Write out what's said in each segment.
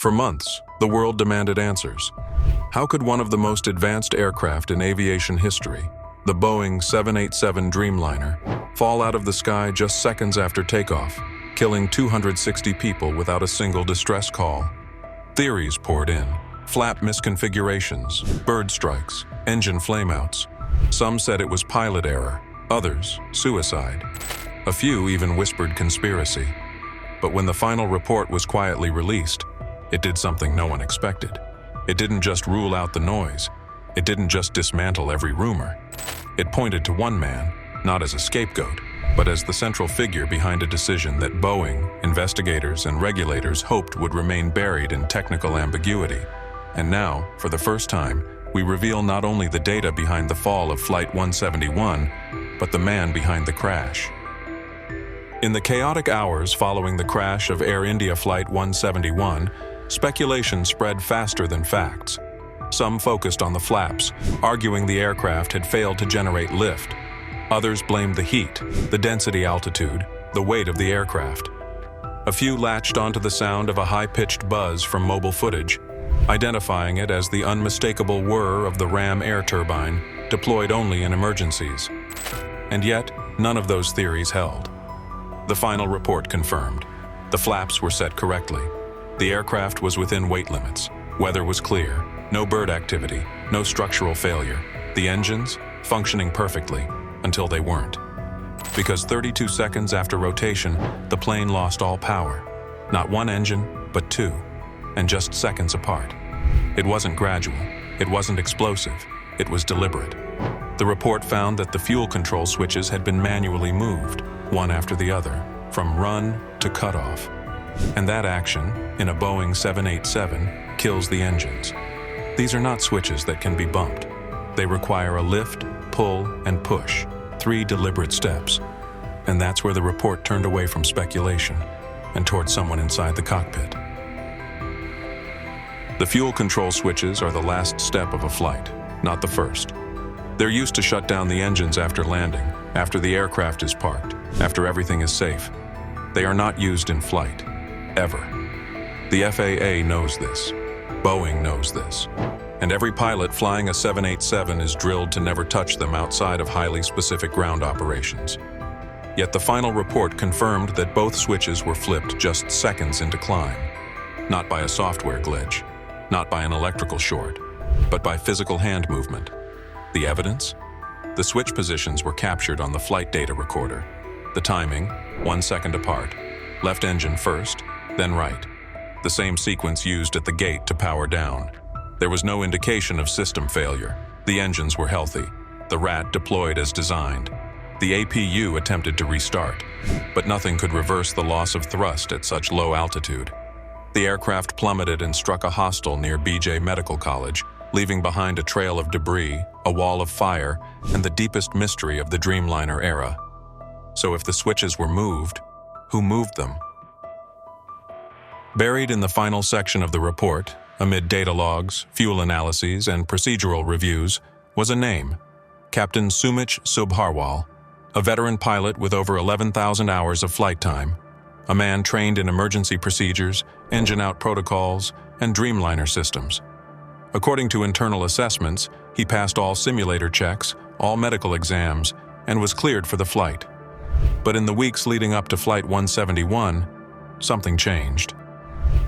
For months, the world demanded answers. How could one of the most advanced aircraft in aviation history, the Boeing 787 Dreamliner, fall out of the sky just seconds after takeoff, killing 260 people without a single distress call? Theories poured in: flap misconfigurations, bird strikes, engine flameouts. Some said it was pilot error, others, suicide. A few even whispered conspiracy. But when the final report was quietly released, it did something no one expected. It didn't just rule out the noise. It didn't just dismantle every rumor. It pointed to one man, not as a scapegoat, but as the central figure behind a decision that Boeing, investigators, and regulators hoped would remain buried in technical ambiguity. And now, for the first time, we reveal not only the data behind the fall of Flight 171, but the man behind the crash. In the chaotic hours following the crash of Air India Flight 171, speculation spread faster than facts. Some focused on the flaps, arguing the aircraft had failed to generate lift. Others blamed the heat, the density altitude, the weight of the aircraft. A few latched onto the sound of a high-pitched buzz from mobile footage, identifying it as the unmistakable whir of the ram air turbine, deployed only in emergencies. And yet, none of those theories held. The final report confirmed. The flaps were set correctly. The aircraft was within weight limits. Weather was clear. No bird activity, no structural failure. The engines, functioning perfectly, until they weren't. Because 32 seconds after rotation, the plane lost all power. Not one engine, but two, and just seconds apart. It wasn't gradual, it wasn't explosive, it was deliberate. The report found that the fuel control switches had been manually moved, one after the other, from run to cutoff. And that action, in a Boeing 787, kills the engines. These are not switches that can be bumped. They require a lift, pull, and push, 3 deliberate steps. And that's where the report turned away from speculation and toward someone inside the cockpit. The fuel control switches are the last step of a flight, not the first. They're used to shut down the engines after landing, after the aircraft is parked, after everything is safe. They are not used in flight, ever. The FAA knows this. Boeing knows this. And every pilot flying a 787 is drilled to never touch them outside of highly specific ground operations. Yet the final report confirmed that both switches were flipped just seconds into climb. Not by a software glitch, not by an electrical short, but by physical hand movement. The evidence? The switch positions were captured on the flight data recorder. The timing, 1 second apart. Left engine first, then right. The same sequence used at the gate to power down. There was no indication of system failure. The engines were healthy. The RAT deployed as designed. The APU attempted to restart, but nothing could reverse the loss of thrust at such low altitude. The aircraft plummeted and struck a hostel near BJ Medical College, leaving behind a trail of debris, a wall of fire, and the deepest mystery of the Dreamliner era. So if the switches were moved, who moved them? Buried in the final section of the report, amid data logs, fuel analyses, and procedural reviews, was a name: Captain Sumit Subharwal, a veteran pilot with over 11,000 hours of flight time, a man trained in emergency procedures, engine-out protocols, and Dreamliner systems. According to internal assessments, he passed all simulator checks, all medical exams, and was cleared for the flight. But in the weeks leading up to Flight 171, something changed.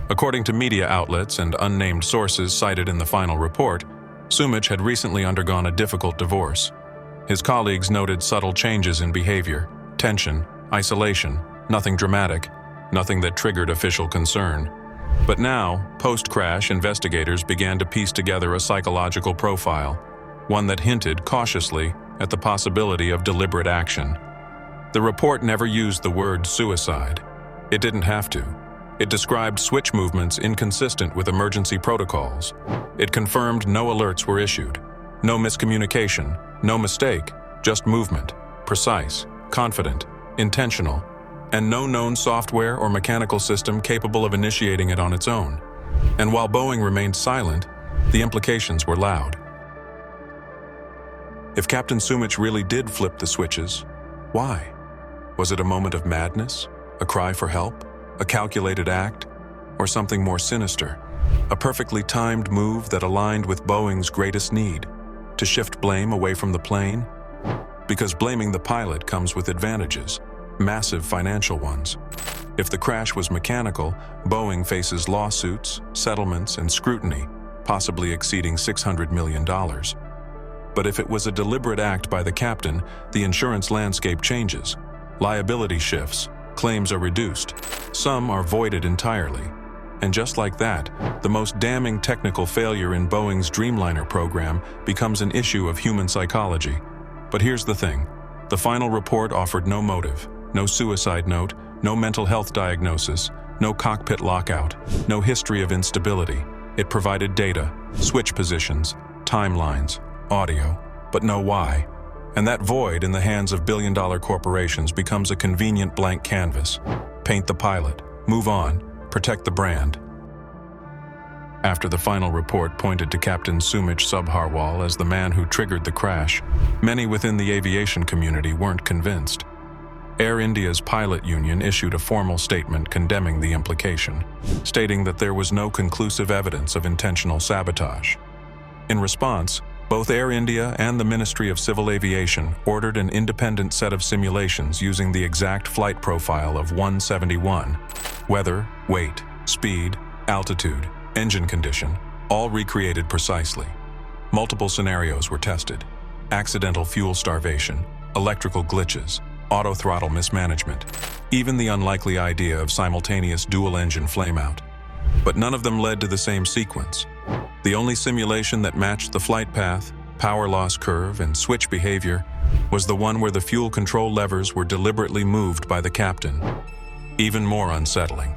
According to media outlets and unnamed sources cited in the final report, Sumit had recently undergone a difficult divorce. His colleagues noted subtle changes in behavior, tension, isolation, nothing dramatic, nothing that triggered official concern. But now, post-crash, investigators began to piece together a psychological profile, one that hinted cautiously at the possibility of deliberate action. The report never used the word suicide. It didn't have to. It described switch movements inconsistent with emergency protocols. It confirmed no alerts were issued. No miscommunication, no mistake, just movement, precise, confident, intentional, and no known software or mechanical system capable of initiating it on its own. And while Boeing remained silent, the implications were loud. If Captain Sumit really did flip the switches, why? Was it a moment of madness? A cry for help? A calculated act? or something more sinister? A perfectly timed move that aligned with Boeing's greatest need, to shift blame away from the plane? Because blaming the pilot comes with advantages, massive financial ones. If the crash was mechanical, Boeing faces lawsuits, settlements, and scrutiny, possibly exceeding $600 million. But if it was a deliberate act by the captain, the insurance landscape changes. Liability shifts, claims are reduced, some are voided entirely. And just like that, the most damning technical failure in Boeing's Dreamliner program becomes an issue of human psychology. But here's the thing, the final report offered no motive, no suicide note, no mental health diagnosis, no cockpit lockout, no history of instability. It provided data, switch positions, timelines, audio, but no why. And that void in the hands of billion-dollar corporations becomes a convenient blank canvas. Paint the pilot, move on, protect the brand. After the final report pointed to Captain Sumit Subharwal as the man who triggered the crash, many within the aviation community weren't convinced. Air India's pilot union issued a formal statement condemning the implication, stating that there was no conclusive evidence of intentional sabotage. In response, both Air India and the Ministry of Civil Aviation ordered an independent set of simulations using the exact flight profile of 171. Weather, weight, speed, altitude, engine condition, all recreated precisely. Multiple scenarios were tested: accidental fuel starvation, electrical glitches, auto-throttle mismanagement, even the unlikely idea of simultaneous dual-engine flameout. But none of them led to the same sequence. The only simulation that matched the flight path, power loss curve, and switch behavior was the one where the fuel control levers were deliberately moved by the captain. Even more unsettling,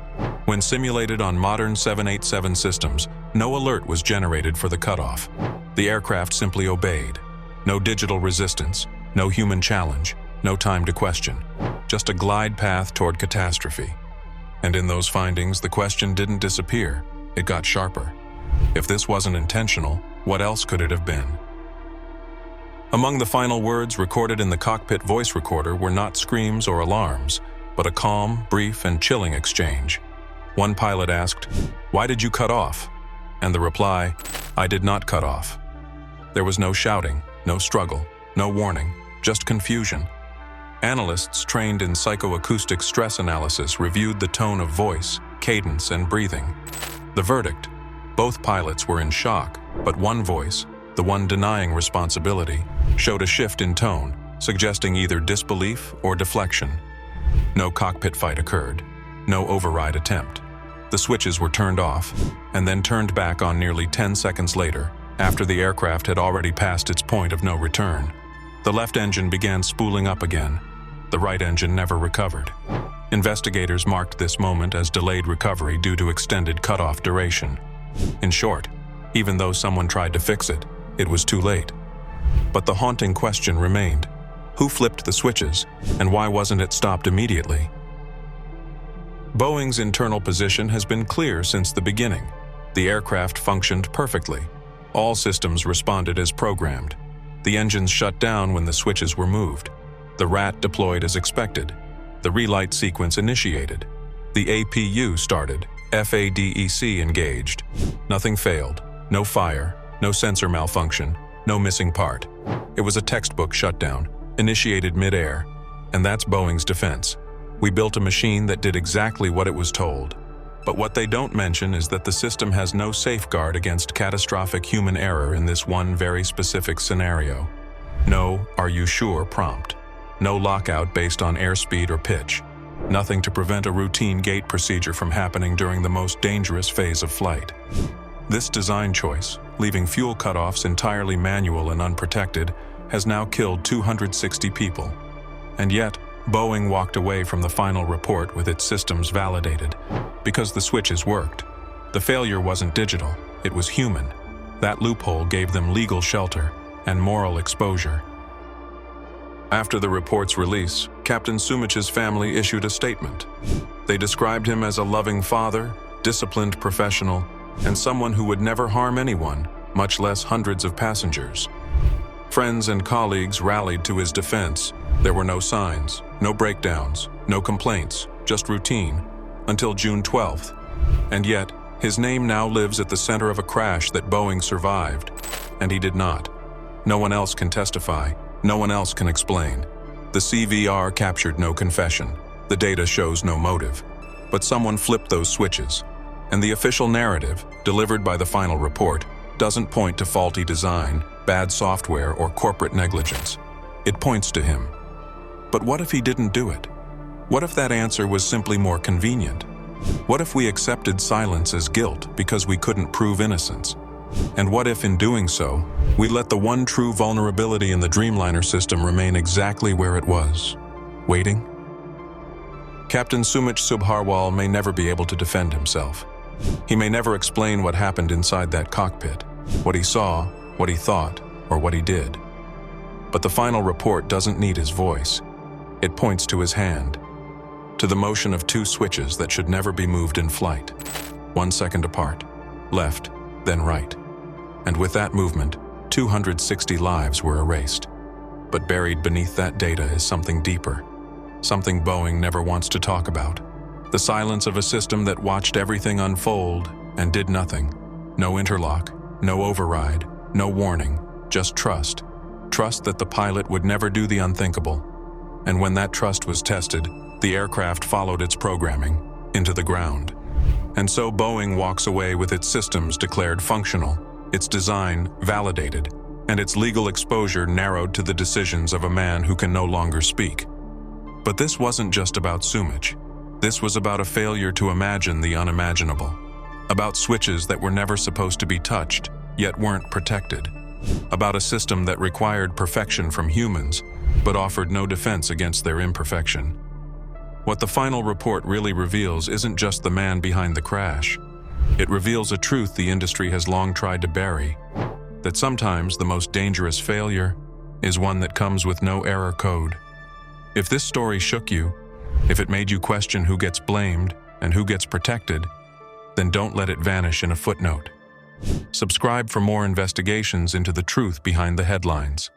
when simulated on modern 787 systems, no alert was generated for the cutoff. The aircraft simply obeyed. No digital resistance, no human challenge, no time to question, just a glide path toward catastrophe. And in those findings, the question didn't disappear, it got sharper. If this wasn't intentional, what else could it have been? Among the final words recorded in the cockpit voice recorder were not screams or alarms, but a calm, brief, and chilling exchange. One pilot asked, "Why did you cut off?" And the reply, "I did not cut off." There was no shouting, no struggle, no warning, just confusion. Analysts trained in psychoacoustic stress analysis reviewed the tone of voice, cadence, and breathing. The verdict: both pilots were in shock, but one voice, the one denying responsibility, showed a shift in tone, suggesting either disbelief or deflection. No cockpit fight occurred, no override attempt. The switches were turned off, and then turned back on nearly 10 seconds later, after the aircraft had already passed its point of no return. The left engine began spooling up again. The right engine never recovered. Investigators marked this moment as delayed recovery due to extended cutoff duration. In short, even though someone tried to fix it, it was too late. But the haunting question remained: who flipped the switches, and why wasn't it stopped immediately? Boeing's internal position has been clear since the beginning. The aircraft functioned perfectly. All systems responded as programmed. The engines shut down when the switches were moved. The RAT deployed as expected. The relight sequence initiated. The APU started. FADEC engaged. Nothing failed. No fire. No sensor malfunction. No missing part. It was a textbook shutdown, initiated mid-air. And that's Boeing's defense. We built a machine that did exactly what it was told. But what they don't mention is that the system has no safeguard against catastrophic human error in this one very specific scenario. No "are you sure" prompt. No lockout based on airspeed or pitch. Nothing to prevent a routine gate procedure from happening during the most dangerous phase of flight. This design choice, leaving fuel cutoffs entirely manual and unprotected, has now killed 260 people. And yet, Boeing walked away from the final report with its systems validated, because the switches worked. The failure wasn't digital, it was human. That loophole gave them legal shelter and moral exposure. After the report's release, Captain Sumich's family issued a statement. They described him as a loving father, disciplined professional, and someone who would never harm anyone, much less hundreds of passengers. Friends and colleagues rallied to his defense. There were no signs, no breakdowns, no complaints, just routine, until June 12th, And yet, his name now lives at the center of a crash that Boeing survived, and he did not. No one else can testify, no one else can explain. The CVR captured no confession, the data shows no motive. But someone flipped those switches, and the official narrative, delivered by the final report, doesn't point to faulty design, bad software, or corporate negligence. It points to him. But what if he didn't do it? What if that answer was simply more convenient? What if we accepted silence as guilt because we couldn't prove innocence? And what if, in doing so, we let the one true vulnerability in the Dreamliner system remain exactly where it was, waiting? Captain Sumit Subharwal may never be able to defend himself. He may never explain what happened inside that cockpit, what he saw, what he thought, or what he did. But the final report doesn't need his voice. It points to his hand, to the motion of two switches that should never be moved in flight, 1 second apart, left, then right. And with that movement, 260 lives were erased. But buried beneath that data is something deeper, something Boeing never wants to talk about. The silence of a system that watched everything unfold and did nothing. No interlock, no override, no warning, just trust. Trust that the pilot would never do the unthinkable. And when that trust was tested, the aircraft followed its programming into the ground. And so Boeing walks away with its systems declared functional, its design validated, and its legal exposure narrowed to the decisions of a man who can no longer speak. But this wasn't just about Sumit. This was about a failure to imagine the unimaginable. About switches that were never supposed to be touched, yet weren't protected. About a system that required perfection from humans, but offered no defense against their imperfection. What the final report really reveals isn't just the man behind the crash. It reveals a truth the industry has long tried to bury, that sometimes the most dangerous failure is one that comes with no error code. If this story shook you, if it made you question who gets blamed and who gets protected, then don't let it vanish in a footnote. Subscribe for more investigations into the truth behind the headlines.